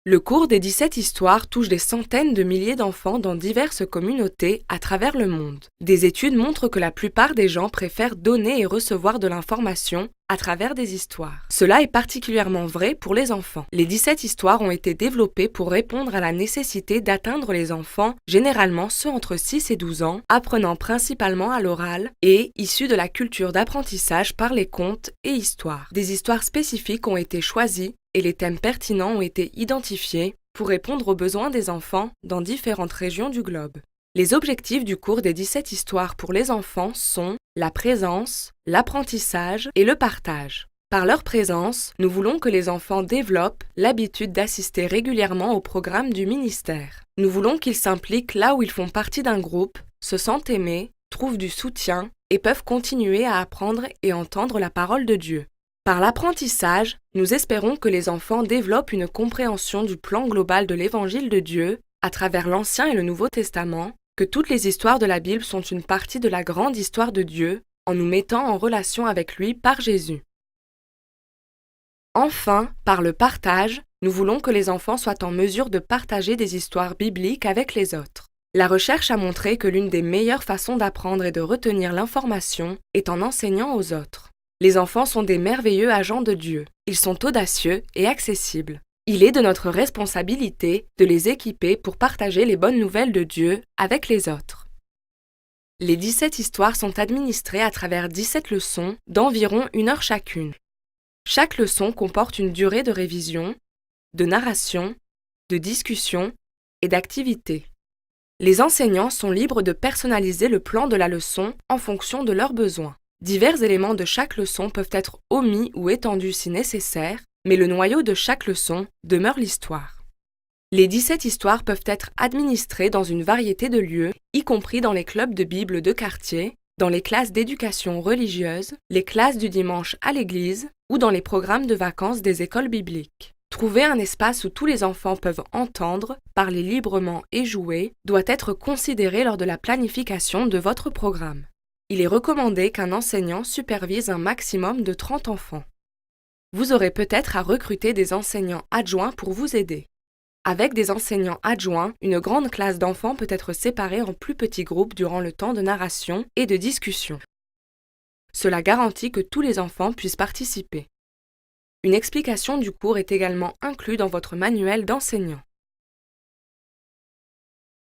Le cours des 17 histoires touche des centaines de milliers d'enfants dans diverses communautés à travers le monde. Des études montrent que la plupart des gens préfèrent donner et recevoir de l'information à travers des histoires. Cela est particulièrement vrai pour les enfants. Les 17 histoires ont été développées pour répondre à la nécessité d'atteindre les enfants, généralement ceux entre 6 et 12 ans, apprenant principalement à l'oral et issus de la culture d'apprentissage par les contes et histoires. Des histoires spécifiques ont été choisies et les thèmes pertinents ont été identifiés pour répondre aux besoins des enfants dans différentes régions du globe. Les objectifs du cours des 17 histoires pour les enfants sont la présence, l'apprentissage et le partage. Par leur présence, nous voulons que les enfants développent l'habitude d'assister régulièrement au programme du ministère. Nous voulons qu'ils s'impliquent là où ils font partie d'un groupe, se sentent aimés, trouvent du soutien et peuvent continuer à apprendre et entendre la parole de Dieu. Par l'apprentissage, nous espérons que les enfants développent une compréhension du plan global de l'Évangile de Dieu à travers l'Ancien et le Nouveau Testament, que toutes les histoires de la Bible sont une partie de la grande histoire de Dieu en nous mettant en relation avec lui par Jésus. Enfin, par le partage, nous voulons que les enfants soient en mesure de partager des histoires bibliques avec les autres. La recherche a montré que l'une des meilleures façons d'apprendre et de retenir l'information est en enseignant aux autres. Les enfants sont des merveilleux agents de Dieu. Ils sont audacieux et accessibles. Il est de notre responsabilité de les équiper pour partager les bonnes nouvelles de Dieu avec les autres. Les 17 histoires sont administrées à travers 17 leçons d'environ 1 heure chacune. Chaque leçon comporte une durée de révision, de narration, de discussion et d'activité. Les enseignants sont libres de personnaliser le plan de la leçon en fonction de leurs besoins. Divers éléments de chaque leçon peuvent être omis ou étendus si nécessaire, mais le noyau de chaque leçon demeure l'histoire. Les 17 histoires peuvent être administrées dans une variété de lieux, y compris dans les clubs de Bible de quartier, dans les classes d'éducation religieuse, les classes du dimanche à l'église ou dans les programmes de vacances des écoles bibliques. Trouver un espace où tous les enfants peuvent entendre, parler librement et jouer doit être considéré lors de la planification de votre programme. Il est recommandé qu'un enseignant supervise un maximum de 30 enfants. Vous aurez peut-être à recruter des enseignants adjoints pour vous aider. Avec des enseignants adjoints, une grande classe d'enfants peut être séparée en plus petits groupes durant le temps de narration et de discussion. Cela garantit que tous les enfants puissent participer. Une explication du cours est également inclue dans votre manuel d'enseignant.